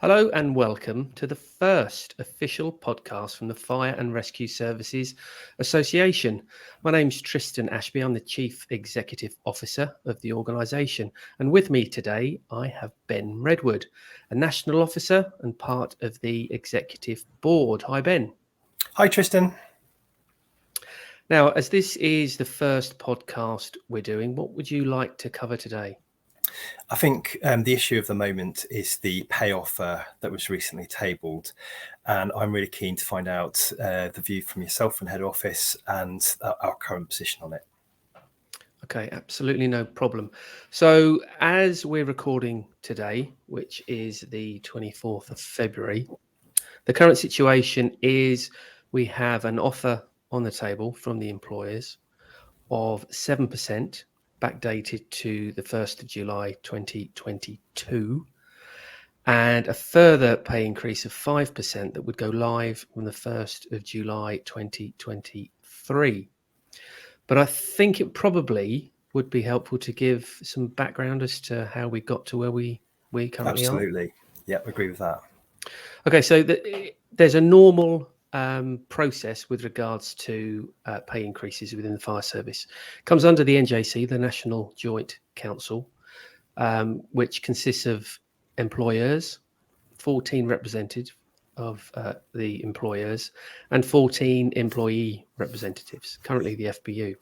Hello and welcome to the first official podcast from the Fire and Rescue Services Association. My name's Tristan Ashby. I'm the Chief Executive Officer of the organisation. And with me today, I have Ben Redwood, a National Officer and part of the Executive Board. Hi, Ben. Hi, Tristan. Now, as this is the first podcast we're doing, what would you like to cover today? I think the issue of the moment is the pay offer that was recently tabled, and I'm really keen to find out the view from yourself and head office and our current position on it. Okay, absolutely no problem. So as we're recording today, which is the 24th of February, the current situation is we have an offer on the table from the employers of 7%, backdated to the 1st of July 2022, and a further pay increase of 5% that would go live from the 1st of July 2023. But I think it probably would be helpful to give some background as to how we got to where we currently are. Absolutely. Yep, agree with that. Okay, so there's a normal process with regards to pay increases within the fire service. It comes under the NJC, the National Joint Council, which consists of employers, 14 representatives of the employers, and 14 employee representatives, currently the FBU.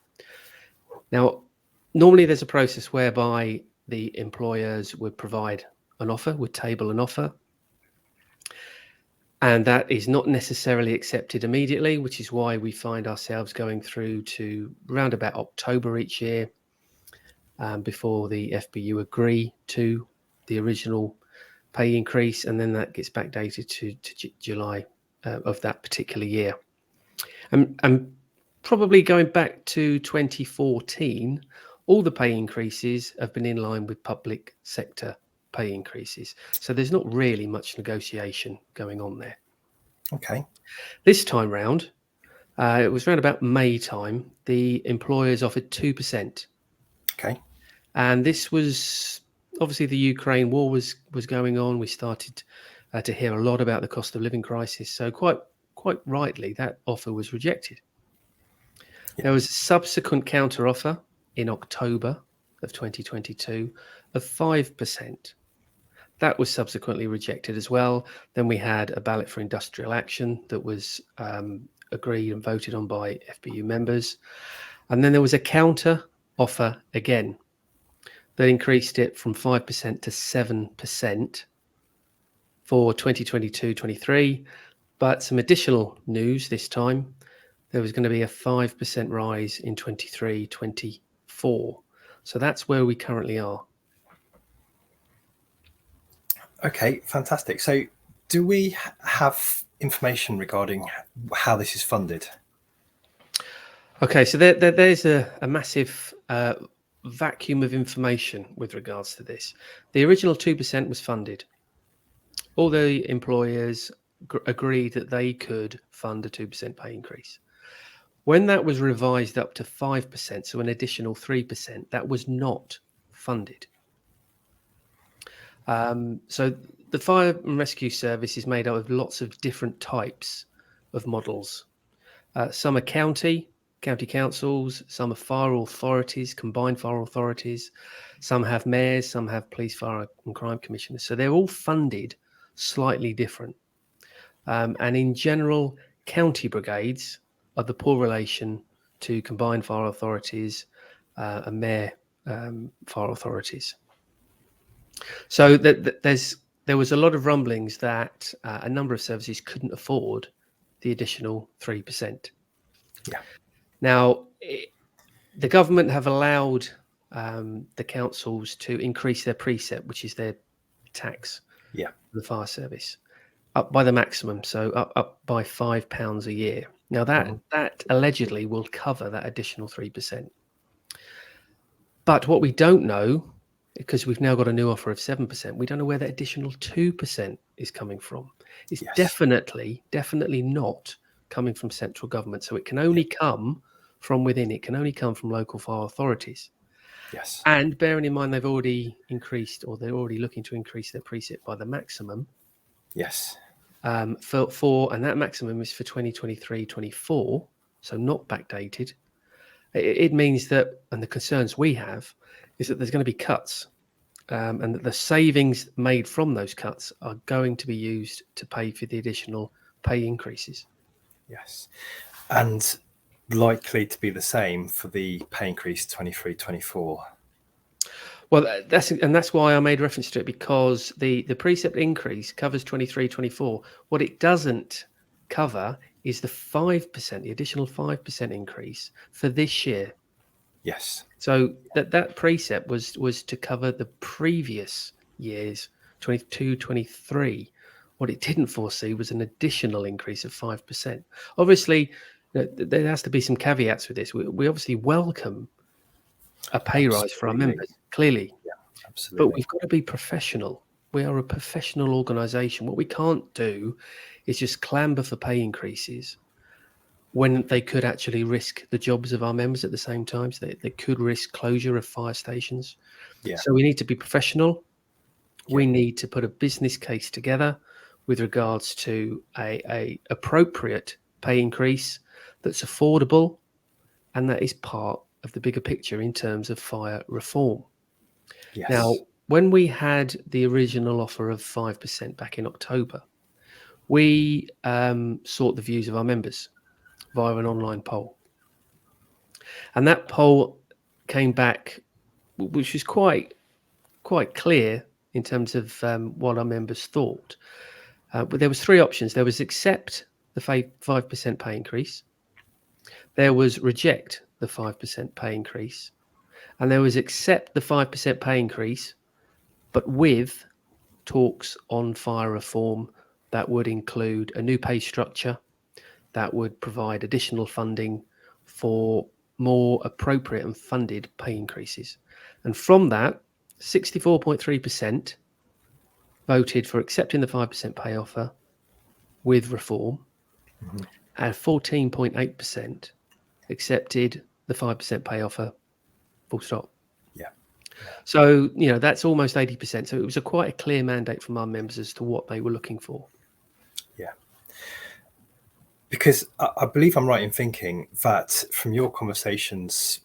Now, normally there's a process whereby the employers would provide an offer, would table an offer, and that is not necessarily accepted immediately, which is why we find ourselves going through to around about October each year before the FBU agree to the original pay increase, and then that gets backdated to July of that particular year. And probably going back to 2014, all the pay increases have been in line with public sector pay increases. So there's not really much negotiation going on there. Okay. This time round, it was around about May time, the employers offered 2%. Okay. And this was obviously the Ukraine war was going on. We started to hear a lot about the cost of living crisis. So quite rightly, that offer was rejected. Yeah. There was a subsequent counter offer in October of 2022 of 5%. That was subsequently rejected as well. Then we had a ballot for industrial action that was agreed and voted on by FBU members. And then there was a counter offer again that increased it from 5% to 7% for 2022-23. But some additional news this time. There was going to be a 5% rise in 23-24. So that's where we currently are. Okay, fantastic. So do we have information regarding how this is funded? Okay, so there's a massive vacuum of information with regards to this. The original 2% was funded. All the employers agreed that they could fund a 2% pay increase. When that was revised up to 5%, so an additional 3%, that was not funded. So the fire and rescue service is made up of lots of different types of models. Some are county councils, some are fire authorities, combined fire authorities, some have mayors, some have police, fire and crime commissioners. So they're all funded slightly different. And in general, county brigades are the poor relation to combined fire authorities and mayor fire authorities. So there was a lot of rumblings that a number of services couldn't afford the additional 3%. Yeah. Now, the government have allowed the councils to increase their precept, which is their tax for the fire service, up by the maximum, so up by £5 a year. Now, that allegedly will cover that additional 3%. But what we don't know, because we've now got a new offer of 7%, we don't know where that additional 2% is coming from. It's definitely not coming from central government. So it can only come from within. It can only come from local fire authorities. Yes. And bearing in mind they've already increased, or they're already looking to increase their precept by the maximum, Yes. And that maximum is for 2023-24, so not backdated. It means that, and the concerns we have, is that there's going to be cuts, and that the savings made from those cuts are going to be used to pay for the additional pay increases. Yes. And likely to be the same for the pay increase 23-24. Well, that's why I made reference to it, because the precept increase covers 23-24. What it doesn't cover is the 5%, the additional 5% increase for this year. Yes. So that precept was to cover the previous years, 22-23. What it didn't foresee was an additional increase of 5%. Obviously, there has to be some caveats with this. We obviously welcome a pay rise for our members, clearly. Yeah, But absolutely. we've got to be professional. We are a professional organisation. What we can't do is just clamber for pay increases when they could actually risk the jobs of our members at the same time. So they could risk closure of fire stations. Yeah. So we need to be professional. We Yeah. need to put a business case together with regards to a appropriate pay increase that's affordable, and that is part of the bigger picture in terms of fire reform. Yes. Now, when we had the original offer of 5% back in October, we sought the views of our members via an online poll. And that poll came back, which was quite clear in terms of what our members thought. But there was three options. There was accept the 5% pay increase. There was reject the 5% pay increase. And there was accept the 5% pay increase, but with talks on fire reform that would include a new pay structure, that would provide additional funding for more appropriate and funded pay increases. And from that, 64.3% voted for accepting the 5% pay offer with reform, and 14.8% accepted the 5% pay offer, full stop. Yeah. So, that's almost 80%. So it was quite a clear mandate from our members as to what they were looking for. Yeah. Because I believe I'm right in thinking that from your conversations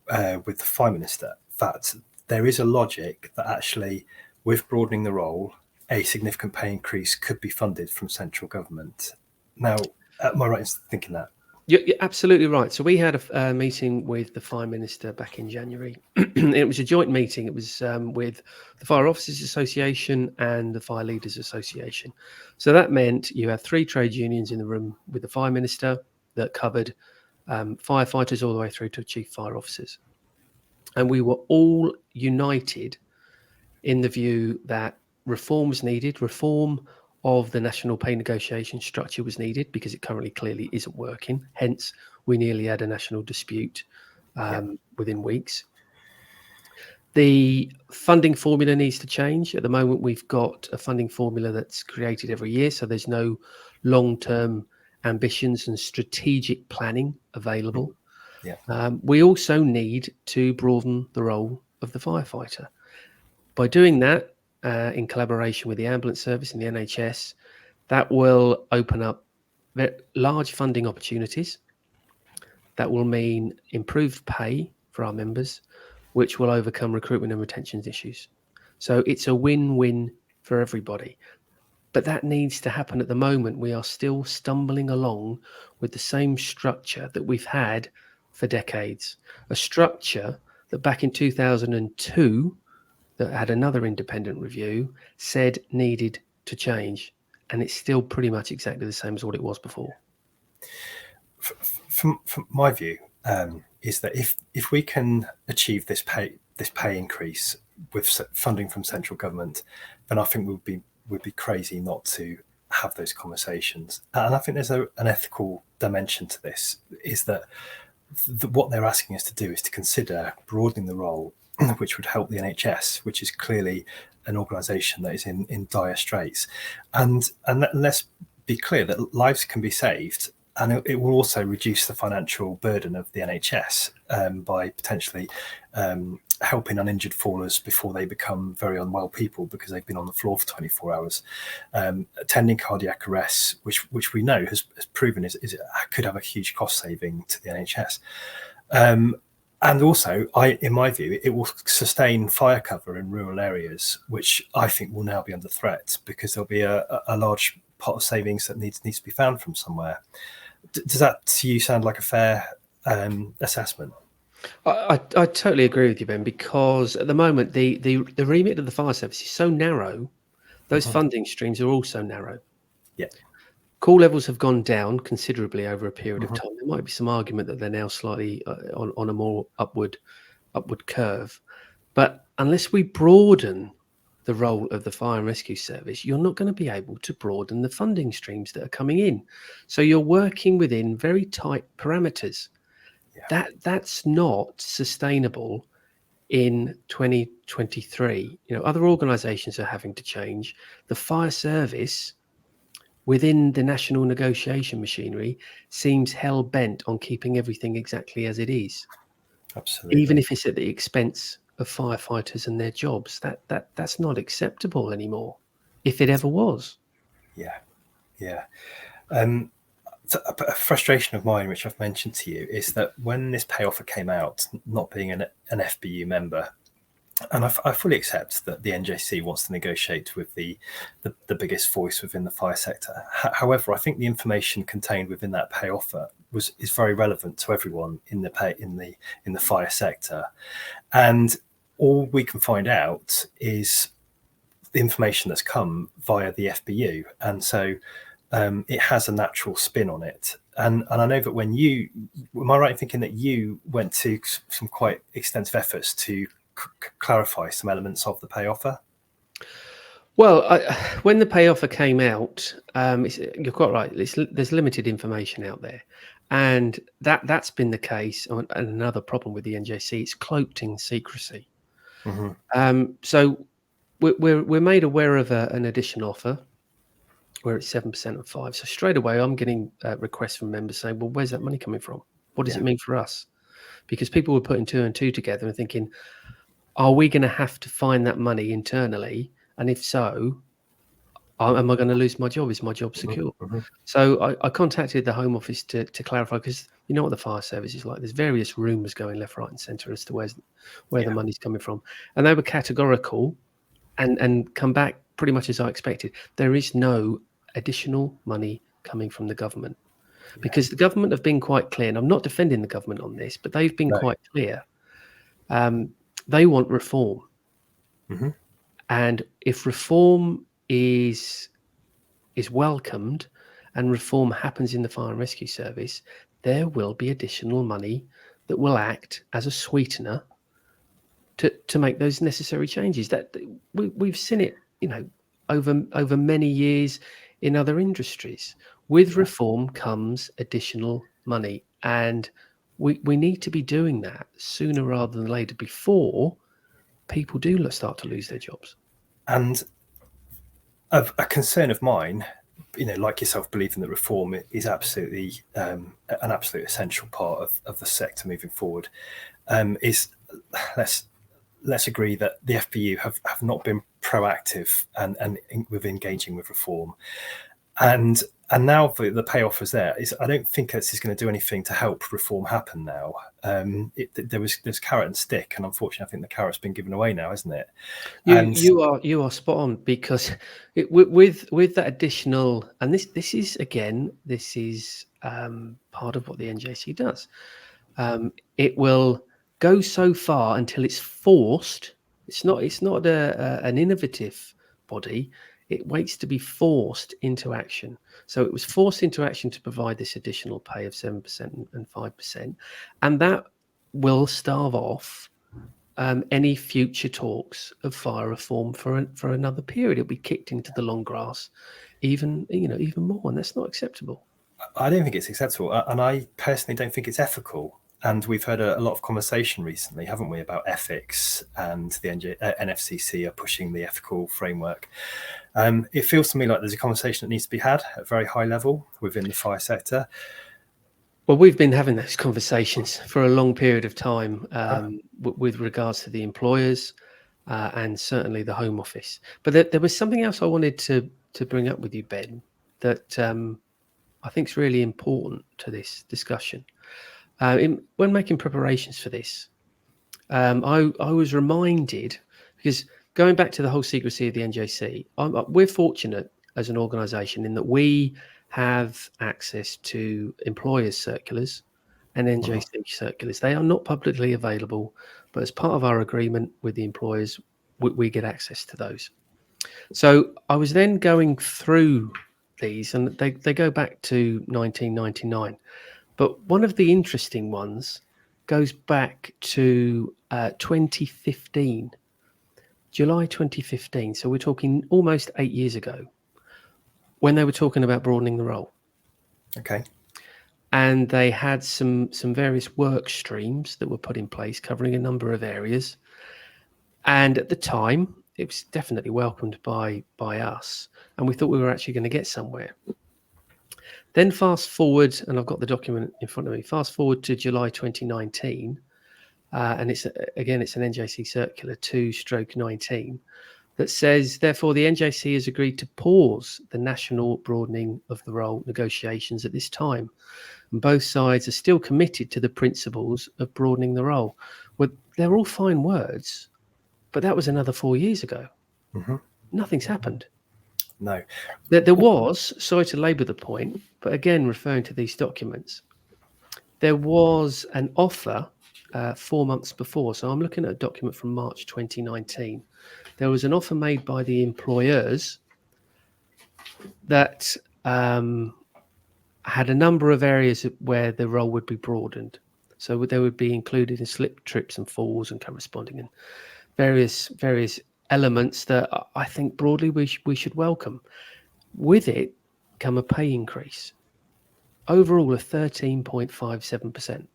with the Fire Minister, that there is a logic that actually, with broadening the role, a significant pay increase could be funded from central government. Now, am I right in thinking that? You're absolutely right. So we had a meeting with the Fire Minister back in January. It was a joint meeting. It was with the Fire Officers Association and the Fire Leaders Association. So that meant you had three trade unions in the room with the Fire Minister that covered firefighters all the way through to chief fire officers. And we were all united in the view that reform was needed. Reform of the national pay negotiation structure was needed because it currently clearly isn't working. Hence, we nearly had a national dispute within weeks. The funding formula needs to change. At the moment, we've got a funding formula that's created every year, so there's no long-term ambitions and strategic planning available. Yeah. We also need to broaden the role of the firefighter. By doing that, in collaboration with the ambulance service and the NHS, that will open up large funding opportunities. That will mean improved pay for our members, which will overcome recruitment and retention issues. So it's a win-win for everybody. But that needs to happen. At the moment, we are still stumbling along with the same structure that we've had for decades. A structure that back in 2002, that had another independent review, said needed to change, and it's still pretty much exactly the same as what it was before. From my view, is that if we can achieve this pay increase with funding from central government, then I think we'd be crazy not to have those conversations. And I think there's an ethical dimension to this, is that what they're asking us to do is to consider broadening the role, which would help the NHS, which is clearly an organisation that is in dire straits. And let's be clear that lives can be saved, and it will also reduce the financial burden of the NHS by potentially helping uninjured fallers before they become very unwell people because they've been on the floor for 24 hours, attending cardiac arrests, which we know has proven could have a huge cost saving to the NHS. And also, in my view, it will sustain fire cover in rural areas, which I think will now be under threat because there'll be a large pot of savings that needs to be found from somewhere. Does that to you sound like a fair assessment? I totally agree with you, Ben, because at the moment the remit of the fire service is so narrow. Those funding streams are also narrow. Yeah. Call levels have gone down considerably over a period of time. There might be some argument that they're now slightly on a more upward curve, but unless we broaden the role of the fire and rescue service, you're not going to be able to broaden the funding streams that are coming in. So you're working within very tight parameters. Yeah. That's not sustainable in 2023. Other organisations are having to change. The fire service within the national negotiation machinery seems hell-bent on keeping everything exactly as it is. Absolutely. Even if it's at the expense of firefighters and their jobs. That's not acceptable anymore, if it ever was. Yeah. So a frustration of mine, which I've mentioned to you, is that when this pay offer came out, not being an FBU member, and I fully accept that the NJC wants to negotiate with the biggest voice within the fire sector. However, I think the information contained within that pay offer is very relevant to everyone in the fire sector, and all we can find out is the information that's come via the FBU, and so it has a natural spin on it. And I know that when am I right in thinking that you went to some quite extensive efforts to clarify some elements of the pay offer? Well, when the pay offer came out, you're quite right. There's limited information out there, and that's been the case. And another problem with the NJC, it's cloaked in secrecy. So we're made aware of an additional offer where it's 7% of 5. So straight away, I'm getting requests from members saying, "Well, where's that money coming from? What does it mean for us?" Because people were putting 2 and 2 together and thinking, are we going to have to find that money internally? And if so, am I going to lose my job? Is my job secure? So I contacted the Home Office to clarify, because you know what the fire service is like. There's various rumours going left, right and centre as to where the money's coming from. And they were categorical and come back pretty much as I expected. There is no additional money coming from the government, because the government have been quite clear, and I'm not defending the government on this, but they've been quite clear. They want reform. And if reform is welcomed and reform happens in the fire and rescue service, there will be additional money that will act as a sweetener to make those necessary changes. That we've seen it, over many years in other industries. With reform comes additional money, and we need to be doing that sooner rather than later, before people do start to lose their jobs. And a concern of mine, like yourself, believing that reform is absolutely an absolute essential part of the sector moving forward, is let's agree that the FBU have not been proactive and with engaging with reform, and now the payoff is there. I don't think this is going to do anything to help reform happen now. There's carrot and stick, and unfortunately, I think the carrot's been given away now, isn't it? You are spot on, because with that additional, and this is part of what the NJC does. It will go so far until it's forced. It's not an innovative body. It waits to be forced into action. So it was forced into action to provide this additional pay of 7% and 5%. And that will starve off any future talks of fire reform for another period. It'll be kicked into the long grass even more. And that's not acceptable. I don't think it's acceptable. And I personally don't think it's ethical. And we've heard a lot of conversation recently, haven't we, about ethics, and the NFCC are pushing the ethical framework. It feels to me like there's a conversation that needs to be had at a very high level within the fire sector. Well, we've been having those conversations for a long period of time with regards to the employers and certainly the Home Office. But there was something else I wanted to bring up with you, Ben, that I think is really important to this discussion. When making preparations for this, I was reminded, because going back to the whole secrecy of the NJC, we're fortunate as an organisation in that we have access to employers' circulars and NJC circulars. They are not publicly available, but as part of our agreement with the employers, we get access to those. So I was then going through these, and they go back to 1999. But one of the interesting ones goes back to 2015, July 2015. So we're talking almost 8 years ago, when they were talking about broadening the role. Okay. And they had some various work streams that were put in place covering a number of areas. And at the time, it was definitely welcomed by us. And we thought we were actually going to get somewhere. Then fast forward, and I've got the document in front of me, fast forward to July 2019, and it's an NJC Circular 2/19 that says, therefore, the NJC has agreed to pause the national broadening of the role negotiations at this time. And both sides are still committed to the principles of broadening the role. Well, they're all fine words, but that was another 4 years ago. Mm-hmm. Nothing's happened. No. There was, sorry to labour the point, but again, referring to these documents, there was an offer 4 months before. So I'm looking at a document from March 2019. There was an offer made by the employers that had a number of areas where the role would be broadened. So they would be included in slip, trips and falls and corresponding, and various elements that I think broadly we should welcome. With it come a pay increase, overall of 13.57%.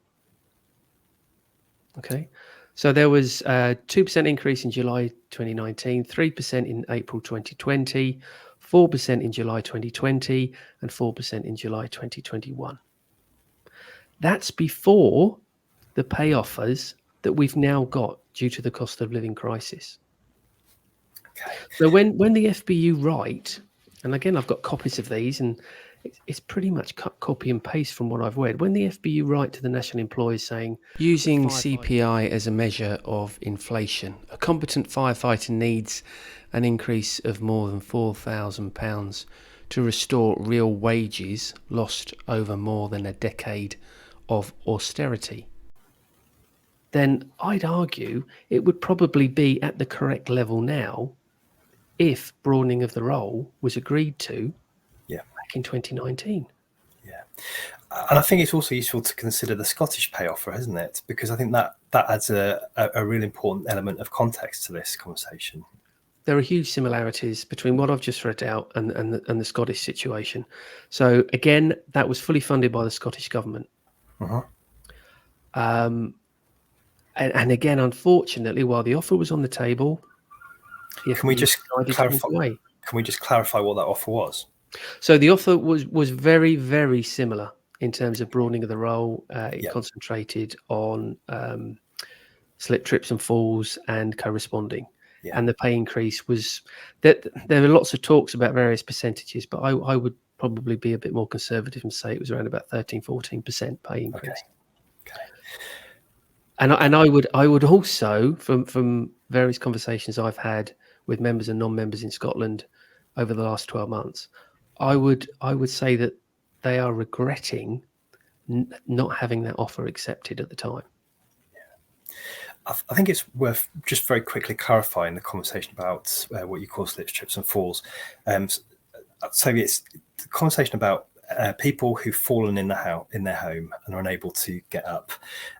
Okay, so there was a 2% increase in July 2019, 3% in April 2020, 4% in July 2020, and 4% in July 2021. That's before the pay offers that we've now got due to the cost of living crisis. Okay. So when the FBU write, and again, I've got copies of these, and it's pretty much copy and paste from what I've read. When the FBU write to the national employers saying, using CPI as a measure of inflation, a competent firefighter needs an increase of more than £4,000 to restore real wages lost over more than a decade of austerity, then I'd argue it would probably be at the correct level now if broadening of the role was agreed to back in 2019. Yeah. And I think it's also useful to consider the Scottish pay offer, isn't it? Because I think that adds a really important element of context to this conversation. There are huge similarities between what I've just read out and the Scottish situation. So again, that was fully funded by the Scottish government. Uh-huh. And again, unfortunately, while the offer was on the table, Can we just clarify what that offer was? So the offer was very, very similar in terms of broadening of the role. It concentrated on slip, trips and falls and corresponding. Yeah. And the pay increase was that there were lots of talks about various percentages, but I would probably be a bit more conservative and say it was around about 13-14% pay increase. Okay. And I would also, from various conversations I've had with members and non-members in Scotland over the last 12 months, I would say that they are regretting not having that offer accepted at the time. Yeah. I think it's worth just very quickly clarifying the conversation about what you call slips, trips and falls. So it's the conversation about people who've fallen in their home and are unable to get up,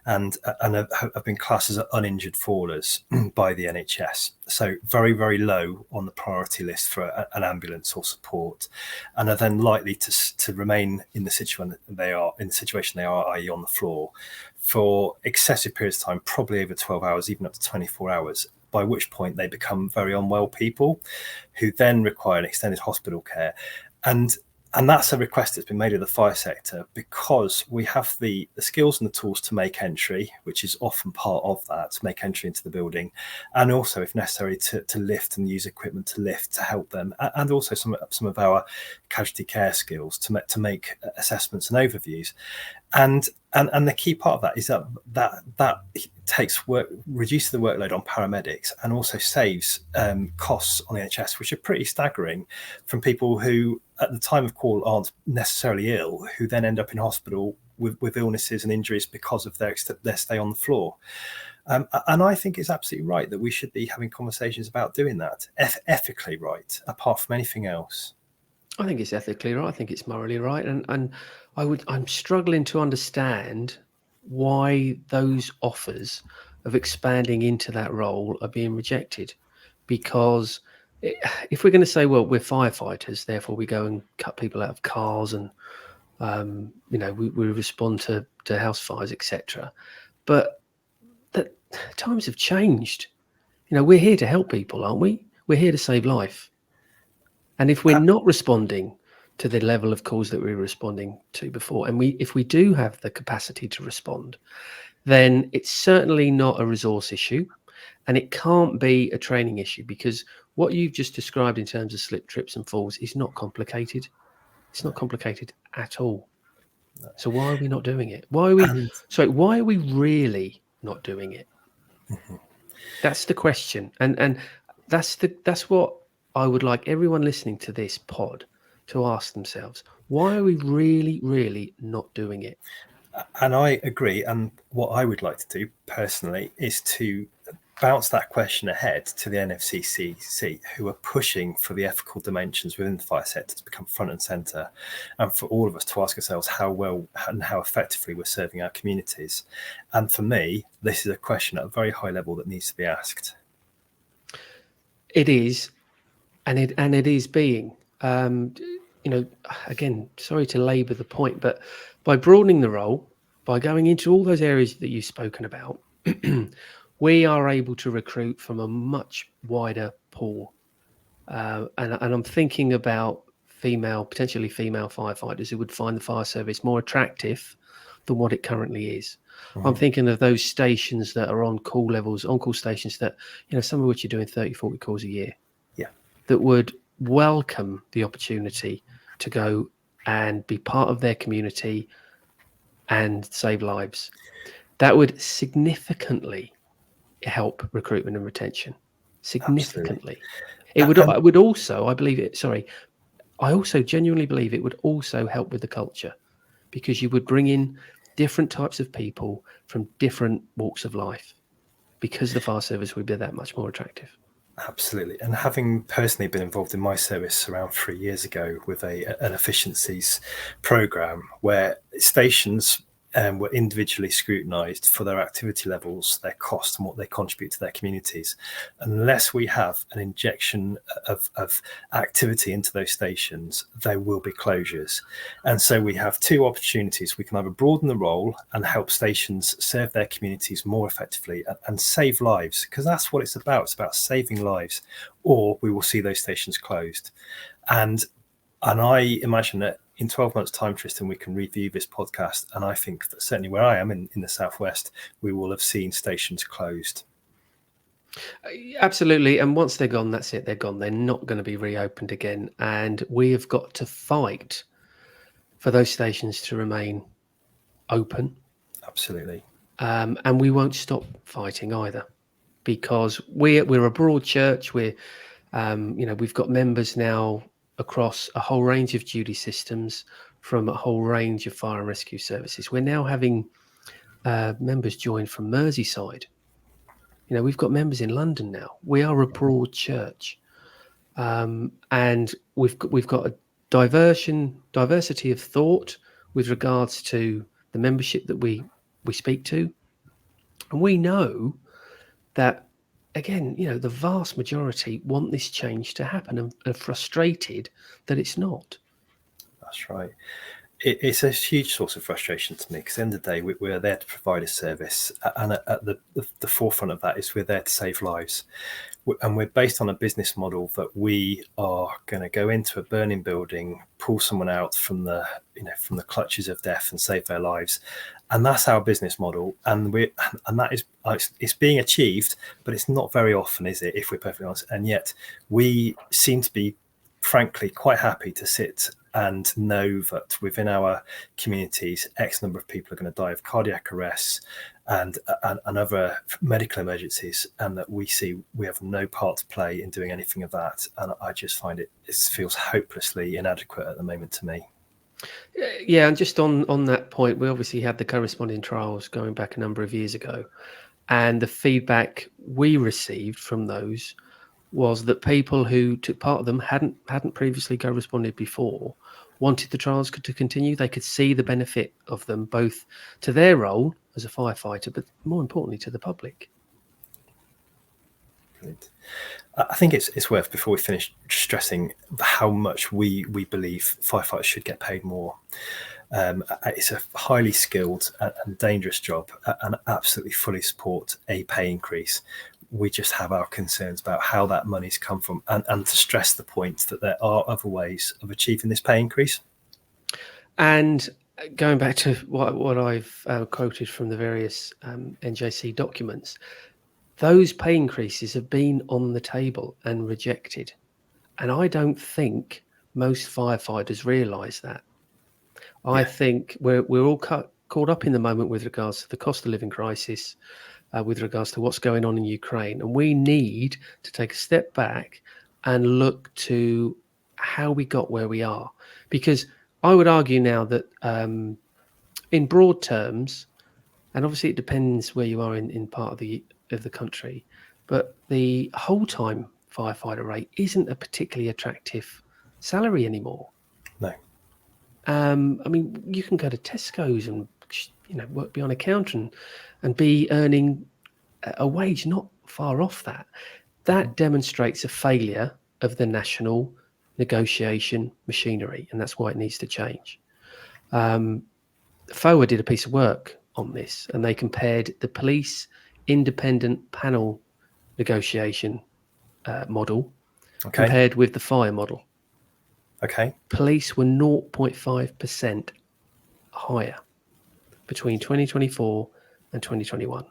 and have been classed as uninjured fallers by the NHS. So very, very low on the priority list for an ambulance or support, and are then likely to remain in the situation they are, i.e. on the floor, for excessive periods of time, probably over 12 hours, even up to 24 hours. By which point they become very unwell people, who then require an extended hospital care. And And that's a request that's been made of the fire sector, because we have the skills and the tools to make entry, which is often part of that, to make entry into the building, and also, if necessary, to lift and use equipment to lift to help them, and also some of our casualty care skills to make assessments and overviews. And the key part of that is that takes work, reduces the workload on paramedics, and also saves costs on the NHS, which are pretty staggering, from people who at the time of call aren't necessarily ill, who then end up in hospital with illnesses and injuries because of their stay on the floor. And I think it's absolutely right that we should be having conversations about doing that, ethically right, apart from anything else. I think it's ethically right. I think it's morally right, and I'm struggling to understand why those offers of expanding into that role are being rejected, because if we're going to say, well, we're firefighters, therefore we go and cut people out of cars, and we respond to house fires, etc. But that times have changed. We're here to help people, aren't we? We're here to save life. And if we're not responding to the level of calls that we were responding to before, and if we do have the capacity to respond, then it's certainly not a resource issue, and it can't be a training issue, because what you've just described in terms of slip, trips and falls is not complicated. It's not complicated at all. So why are we not doing it? Why are we really not doing it? Mm-hmm. That's the question. And that's what I would like everyone listening to this pod to ask themselves. Why are we really, really not doing it? And I agree. And what I would like to do personally is to bounce that question ahead to the NFCCC, who are pushing for the ethical dimensions within the fire sector to become front and centre, and for all of us to ask ourselves how well and how effectively we're serving our communities. And for me, this is a question at a very high level that needs to be asked. It is, and it is being. Again, sorry to labour the point, but by broadening the role, by going into all those areas that you've spoken about, we are able to recruit from a much wider pool. And I'm thinking about potentially female firefighters who would find the fire service more attractive than what it currently is. Mm-hmm. I'm thinking of those stations that are on-call stations that, some of which are doing 30, 40 calls a year. Yeah. That would welcome the opportunity to go and be part of their community and save lives. That would significantly help recruitment and retention. Significantly. Absolutely. It would also, I also genuinely believe it would also help with the culture, because you would bring in different types of people from different walks of life, because the fire service would be that much more attractive. Absolutely. And having personally been involved in my service around 3 years ago with an efficiencies program where stations were individually scrutinised for their activity levels, their cost, and what they contribute to their communities. Unless we have an injection of activity into those stations, there will be closures. And so we have two opportunities. We can either broaden the role and help stations serve their communities more effectively and save lives, because that's what it's about. It's about saving lives, or we will see those stations closed. And I imagine that in 12 months' time, Tristan, we can review this podcast. And I think that certainly where I am in the Southwest, we will have seen stations closed. Absolutely. And once they're gone, that's it. They're gone. They're not going to be reopened again. And we have got to fight for those stations to remain open. Absolutely. And we won't stop fighting either, because we're a broad church. We've got members now across a whole range of duty systems from a whole range of fire and rescue services. We're now having members join from Merseyside. We've got members in London now. We are a broad church, and we've got a diversity of thought with regards to the membership that we speak to, and we know that, again, the vast majority want this change to happen and are frustrated that it's not. That's right. it's a huge source of frustration to me, because at the end of the day, we're there to provide a service, and at the forefront of that is we're there to save lives. And we're based on a business model that we are going to go into a burning building, pull someone out from the clutches of death and save their lives, and that's our business model. And that is, it's being achieved, but it's not very often, is it? If we're perfectly honest, and yet we seem to be, frankly, quite happy to sit and know that within our communities, X number of people are going to die of cardiac arrests and other medical emergencies, and that we have no part to play in doing anything of that. And I just find it feels hopelessly inadequate at the moment to me. Yeah, and just on that point, we obviously had the corresponding trials going back a number of years ago, and the feedback we received from those was that people who took part of them hadn't previously co-responded before, wanted the trials to continue. They could see the benefit of them, both to their role as a firefighter, but more importantly to the public. Brilliant. I think it's worth, before we finish, stressing how much we believe firefighters should get paid more. It's a highly skilled and dangerous job, and absolutely fully support a pay increase. We just have our concerns about how that money's come from, and to stress the point that there are other ways of achieving this pay increase. And going back to what I've quoted from the various NJC documents, those pay increases have been on the table and rejected. And I don't think most firefighters realise that. I think we're all caught up in the moment with regards to the cost of living crisis, with regards to what's going on in Ukraine. And we need to take a step back and look to how we got where we are. Because I would argue now that in broad terms, and obviously it depends where you are in part of the country, but the whole-time firefighter rate isn't a particularly attractive salary anymore. No. I mean, you can go to Tesco's and work behind a counter and be earning a wage not far off that. That demonstrates a failure of the national negotiation machinery, and that's why it needs to change. FOA did a piece of work on this, and they compared the police independent panel negotiation model compared with the fire model. Okay. Police were 0.5% higher between 2024 and 2021.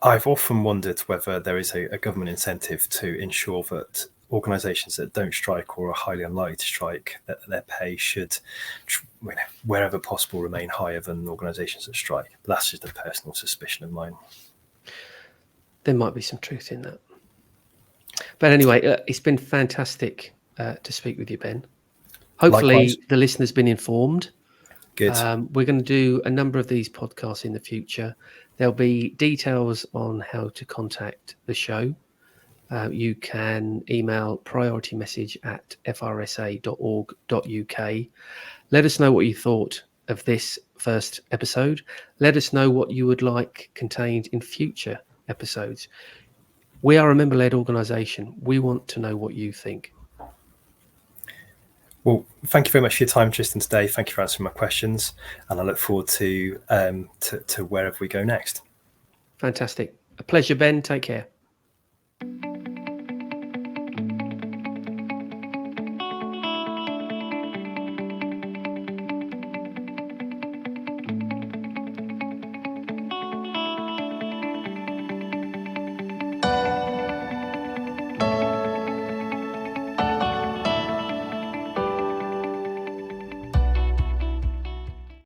I've often wondered whether there is a government incentive to ensure that organisations that don't strike or are highly unlikely to strike, that their pay should, wherever possible, remain higher than organisations that strike. But that's just a personal suspicion of mine. There might be some truth in that. But anyway, it's been fantastic to speak with you, Ben. Hopefully Likewise. The listener's been informed. Good. We're going to do a number of these podcasts in the future. There'll be details on how to contact the show. You can email prioritymessage@frsa.org.uk. Let us know what you thought of this first episode. Let us know what you would like contained in future episodes. We are a member-led organisation. We want to know what you think. Well, thank you very much for your time, Tristan, today. Thank you for answering my questions, and I look forward to wherever we go next. Fantastic. A pleasure, Ben. Take care.